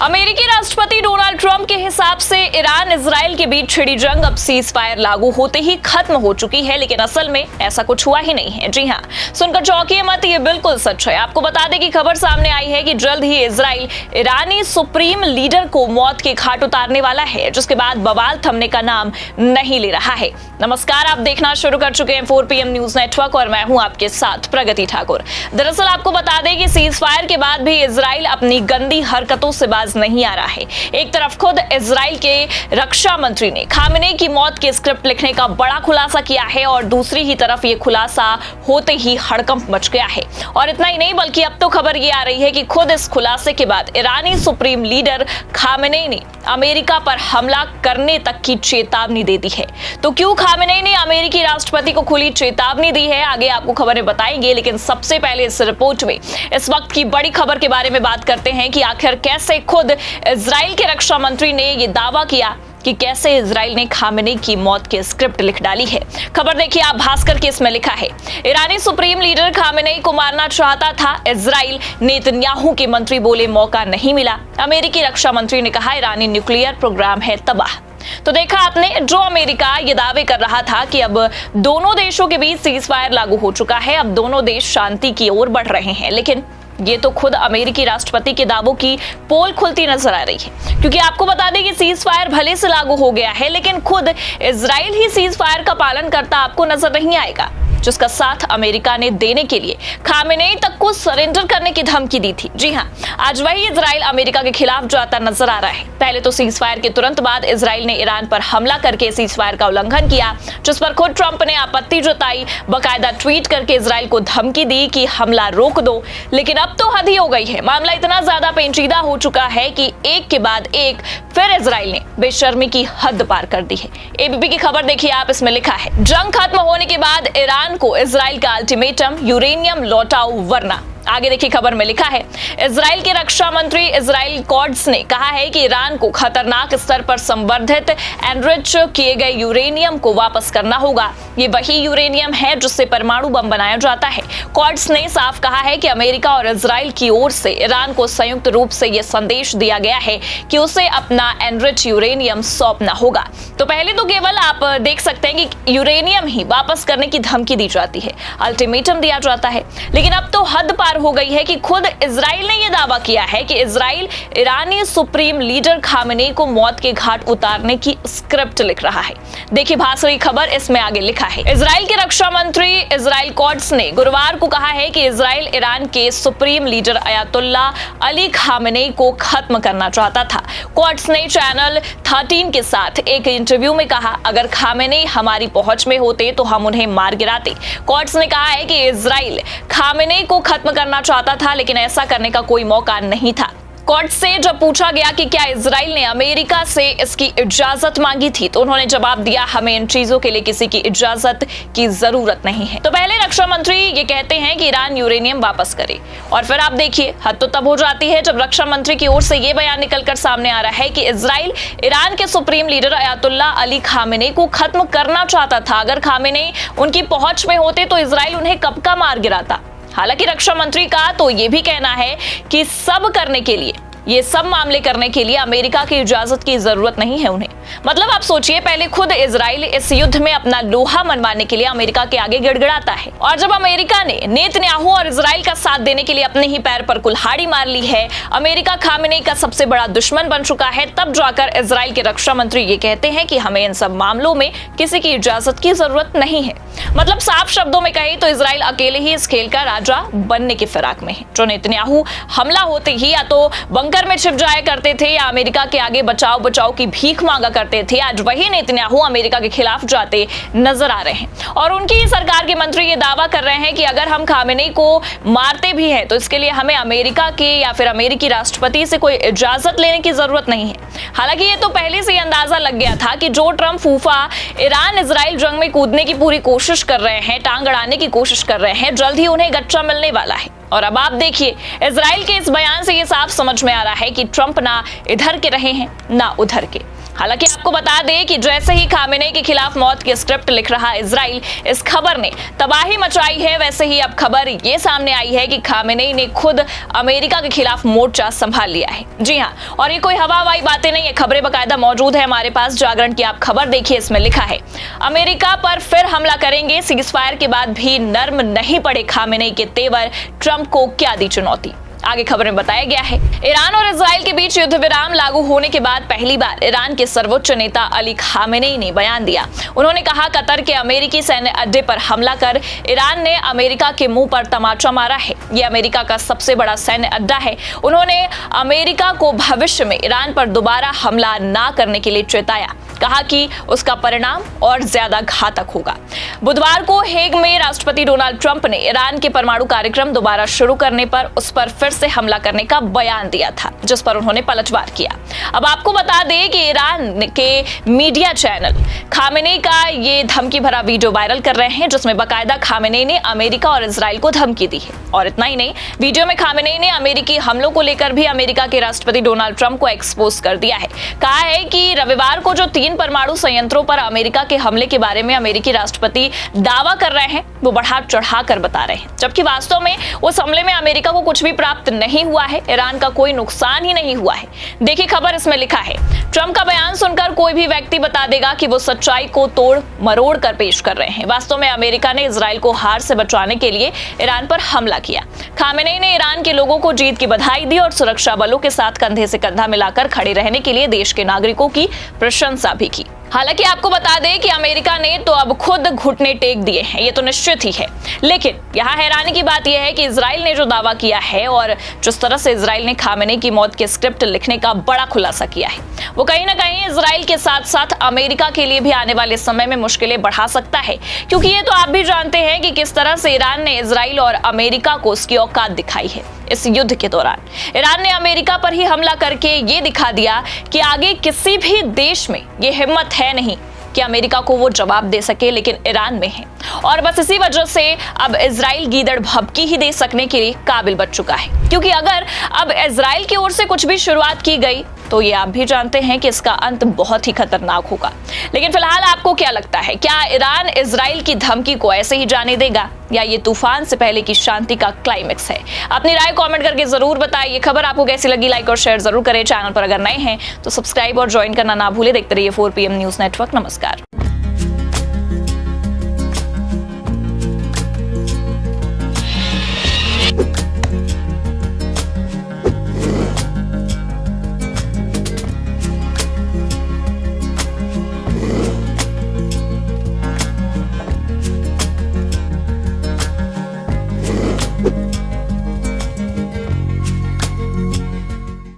अमेरिकी राष्ट्रपति Donald Trump के हिसाब से ईरान इजराइल के बीच छिड़ी जंग अब सीज फायर लागू होते ही खत्म हो चुकी है, लेकिन असल में ऐसा कुछ हुआ ही नहीं है। जी हां, सुनकर चौंकिए मत, ये बिल्कुल सच है। आपको बता दें कि खबर सामने आई है कि जल्द ही इजराइल ईरानी सुप्रीम लीडर को मौत के घाट उतारने वाला है, जिसके बाद बवाल थमने का नाम नहीं ले रहा है। नमस्कार, आप देखना शुरू कर चुके हैं 4 PM न्यूज नेटवर्क और मैं हूं आपके साथ प्रगति ठाकुर। दरअसल आपको बता दें कि सीज फायर के बाद भी इजराइल अपनी गंदी हरकतों से बाज नहीं आ रहा है। एक तरफ खुद इजराइल के रक्षा मंत्री ने खामेनेई की मौत के स्क्रिप्ट लिखने का बड़ा खुलासा किया है और दूसरी ही तरफ ये खुलासा होते ही हड़कंप मच गया है। और इतना ही नहीं, बल्कि अब तो खबर ये आ रही है कि खुद इस खुलासे के बाद ईरानी सुप्रीम लीडर खामेनेई ने अमेरिका पर हमला करने तक की चेतावनी दे दी है। तो क्यों खामेनेई ने अमेरिकी राष्ट्रपति को खुली चेतावनी दी है, आगे आपको खबरें बताएंगे। लेकिन सबसे पहले इस रिपोर्ट में इस वक्त की बड़ी खबर के बारे में बात करते हैं कि आखिर कैसे खुद इजराइल के रक्षा मंत्री ने यह दावा किया कि कैसे इजराइल ने खामेनेई की मौत की स्क्रिप्ट लिख डाली है। खबर देखिए आप, भास्कर के इसमें लिखा है, ईरानी सुप्रीम लीडर खामेनेई को मारना चाहता था इजराइल, नेतन्याहू के मंत्री बोले मौका नहीं मिला। अमेरिकी रक्षा मंत्री ने कहा ईरानी न्यूक्लियर प्रोग्राम है तबाह। तो देखा आपने, जो अमेरिका ये दावे कर रहा था कि अब दोनों देशों के बीच सीज फायर लागू हो चुका है, अब दोनों देश शांति की ओर बढ़ रहे हैं, लेकिन ये तो खुद अमेरिकी राष्ट्रपति के दावों की पोल खुलती नजर आ रही है। क्योंकि आपको बता दें कि सीज फायर भले से लागू हो गया है, लेकिन खुद इजराइल ही सीज फायर का पालन करता आपको नजर नहीं आएगा, जिसका साथ अमेरिका ने देने के लिए खामेनेई तक को सरेंडर करने की धमकी दी थी। जी हां, आज वही इजराइल अमेरिका के खिलाफ जाता नजर आ रहा है। पहले तो सीज फायर के तुरंत बाद इजराइल ने ईरान पर हमला करके सीज फायर का उल्लंघन किया, जिस पर खुद ट्रंप ने आपत्ति जताई, बकायदा ट्वीट करके इजराइल को धमकी दी कि हमला रोक दो। लेकिन अब तो हद ही हो गई है, मामला इतना ज्यादा पेचीदा हो चुका है कि एक के बाद एक फिर इजराइल ने बेशर्मी की हद पार कर दी है। एबीपी की खबर देखिए आप, इसमें लिखा है, जंग खत्म होने के बाद ईरान को इजराइल का अल्टीमेटम, यूरेनियम लौटाओ वरना। आगे देखिए खबर में लिखा है, इजराइल के रक्षा मंत्री इजराइल कॉड्स ने कहा है कि ईरान को खतरनाक स्तर पर संवर्धित एनरिच किए गए यूरेनियम को वापस करना होगा। ये वही यूरेनियम है जिससे परमाणु बम बनाया जाता है। कॉड्स ने साफ कहा है कि अमेरिका और इजराइल की ओर से ईरान को संयुक्त रूप से यह संदेश दिया गया है कि उसे अपना एनरिच यूरेनियम सौंपना होगा। तो पहले तो केवल आप देख सकते हैं कि यूरेनियम ही वापस करने की धमकी दी जाती है, अल्टीमेटम दिया जाता है, लेकिन अब तो हद पार हो गई है कि खुद इजराइल ने यह दावा किया है कि इजराइल ईरानी सुप्रीम लीडर खामेनेई को मौत के घाट उतारने की स्क्रिप्ट लिख रहा है। देखिए भास्कर खबर, इसमें आगे लिखा है, इजराइल के रक्षा मंत्री इजराइल कॉड्स ने गुरुवार को कहा है कि इजराइल ईरान के supreme leader Ayatollah Ali Khamenei को खत्म करना चाहता था। कॉड्स ने चैनल 13 के साथ एक इंटरव्यू में कहा, अगर खामेनेई हमारी पहुंच में होते तो हम उन्हें मार गिराते। कॉड्स ने कहा है कि इजराइल खामेनेई को खत्म करना चाहता था, लेकिन ऐसा करने का कोई मौका नहीं था। कॉड्स से जब पूछा गया कि क्या इजराइल ने अमेरिका से इसकी इजाजत मांगी थी, तो उन्होंने जवाब दिया, हमें इन चीजों के लिए किसी की इजाजत की जरूरत नहीं है। तो पहले रक्षा मंत्री ये कहते हैं कि ईरान यूरेनियम वापस करे, और फिर आप देखिए हद तो तब हो जाती है जब रक्षा मंत्री की ओर से ये बयान निकलकर सामने आ रहा है कि इजराइल ईरान के supreme leader Ayatollah Ali Khamenei को खत्म करना चाहता था। अगर खामेनेई उनकी पहुंच में होते तो इजराइल उन्हें कब का मार गिराता। हालांकि रक्षा मंत्री का तो यह भी कहना है कि सब करने के लिए, ये सब मामले करने के लिए अमेरिका की इजाजत की जरूरत नहीं है उन्हें। मतलब आप सोचिए, पहले खुद इजराइल इस युद्ध में अपना लोहा मनवाने के लिए अमेरिका के आगे गिड़गिड़ाता है, और जब अमेरिका ने नेतन्याहू और इजराइल का साथ देने के लिए अपने ही पैर पर कुल्हाड़ी मार ली है, अमेरिका खामेनेई का सबसे बड़ा दुश्मन बन चुका है, तब जाकर इजराइल के रक्षा मंत्री ये कहते हैं कि हमें इन सब मामलों में किसी की इजाजत की जरूरत नहीं है। मतलब साफ शब्दों में कहे तो इजराइल अकेले ही इस खेल का राजा बनने की फिराक में है। जो नेतन्याहू हमला होते ही या तो बंकर में छिप जाया करते थे या अमेरिका के आगे बचाओ बचाओ की भीख मांगा करते थे, आज वही नेतन्याहू अमेरिका के खिलाफ जाते नजर आ रहे हैं। और उनकी सरकार के मंत्री ये दावा कर रहे हैं कि अगर हम खामेनेई को मारते भी हैं तो इसके लिए हमें अमेरिका के या फिर अमेरिकी राष्ट्रपति से कोई इजाजत लेने की जरूरत नहीं है। हालांकि ये तो पहले से ही अंदाजा लग गया था कि जो ट्रंप फूफा ईरान इजराइल जंग में कूदने की पूरी कोशिश कर रहे हैं, टांग अड़ाने की कोशिश कर रहे हैं, जल्द ही उन्हें गच्चा मिलने वाला है। और अब आप देखिए, इजराइल के इस बयान से ये साफ समझ में आ रहा है कि ट्रंप ना इधर के रहे हैं ना उधर के। हालांकि आपको बता दें कि जैसे ही खामेनेई के खिलाफ मौत की स्क्रिप्ट लिख रहा इजराइल, इस खबर ने तबाही मचाई है, वैसे ही अब खबर ये सामने आई है कि खामेनेई ने खुद अमेरिका के खिलाफ मोर्चा संभाल लिया है। जी हां, और ये कोई हवाई बातें नहीं है, खबरें बकायदा मौजूद है हमारे पास। जागरण की आप खबर देखिए, इसमें लिखा है अमेरिका पर फिर हमला करेंगे, सीज़फायर के बाद भी नर्म नहीं पड़े खामेनेई के तेवर, ट्रंप को क्या दी चुनौती। आगे खबर में बताया गया है ईरान और इजराइल के बीच युद्ध विराम लागू होने के बाद पहली बार ईरान के सर्वोच्च नेता अली खामेनेई ने बयान दिया। उन्होंने कहा कतर के अमेरिकी सैन्य अड्डे पर हमला कर ईरान ने अमेरिका के मुंह पर तमाचा मारा है। यह अमेरिका का सबसे बड़ा सैन्य अड्डा है। उन्होंने अमेरिका को भविष्य में ईरान पर दोबारा हमला न करने के लिए चेताया, कहा कि उसका परिणाम और ज्यादा घातक होगा। बुधवार को हेग में राष्ट्रपति डोनाल्ड ट्रंप ने ईरान के परमाणु कार्यक्रम दोबारा शुरू करने पर उस पर फिर से हमला करने का बयान दिया था, जिस पर उन्होंने पलटवार किया। अब आपको बता दें कि ईरान के मीडिया चैनल खामेनेई का ये धमकी भरा वीडियो वायरल कर रहे हैं, जिसमें बाकायदा खामेनेई ने अमेरिका और इजराइल को धमकी दी है। और इतना ही नहीं, वीडियो में खामेनेई ने अमेरिकी हमलों को लेकर भी अमेरिका के राष्ट्रपति डोनाल्ड ट्रंप को एक्सपोज कर दिया है। कहा है कि रविवार को जो 3 परमाणु संयंत्रों पर अमेरिका के हमले के बारे में अमेरिकी राष्ट्रपति दावा कर रहे हैं, वो बढ़ा चढ़ा कर बता रहे हैं, जबकि वास्तव में उस हमले में अमेरिका को कुछ भी प्राप्त नहीं हुआ है, ईरान का कोई नुकसान ही नहीं हुआ है। देखिए खबर, इसमें लिखा है ट्रंप का बयान सुनकर कोई भी व्यक्ति बता देगा कि वो सच्चाई को तोड़ मरोड़ कर पेश कर रहे हैं। वास्तव में अमेरिका ने इजराइल को हार से बचाने के लिए ईरान पर हमला किया। खामेनेई ने ईरान के लोगों को जीत की बधाई दी और सुरक्षा बलों के साथ कंधे से कंधा मिलाकर खड़े रहने के लिए देश के नागरिकों की प्रशंसा भी की। हालांकि आपको बता दें कि अमेरिका ने तो अब खुद घुटने टेक दिए हैं, ये तो निश्चित ही है। लेकिन यहाँ हैरानी की बात यह है कि इजराइल ने जो दावा किया है और जिस तरह से इजराइल ने खामेनेई की मौत के स्क्रिप्ट लिखने का बड़ा खुलासा किया है, वो कहीं ना कहीं इजराइल के साथ साथ अमेरिका के लिए भी आने वाले समय में मुश्किलें बढ़ा सकता है। क्योंकि ये तो आप भी जानते हैं कि किस तरह से ईरान ने इजराइल और अमेरिका को उसकी औकात दिखाई है। इस युद्ध के दौरान ईरान ने अमेरिका पर ही हमला करके ये दिखा दिया कि आगे किसी भी देश में ये हिम्मत है नहीं कि अमेरिका को वो जवाब दे सके, लेकिन ईरान में है। और बस इसी वजह से अब इजराइल गीदड़ भभकी ही दे सकने के लिए काबिल बच चुका है। क्योंकि अगर अब इजराइल की ओर से कुछ भी शुरुआत की गई तो ये आप भी जानते हैं कि इसका अंत बहुत ही खतरनाक होगा। लेकिन फिलहाल आपको क्या लगता है, क्या ईरान इजराइल की धमकी को ऐसे ही जाने देगा या ये तूफान से पहले की शांति का क्लाइमेक्स है? अपनी राय कमेंट करके जरूर बताइए। खबर आपको कैसी लगी, लाइक और शेयर जरूर करें। चैनल पर अगर नए हैं तो सब्सक्राइब और ज्वाइन करना ना भूले। देखते रहिए 4PM न्यूज नेटवर्क। नमस्कार।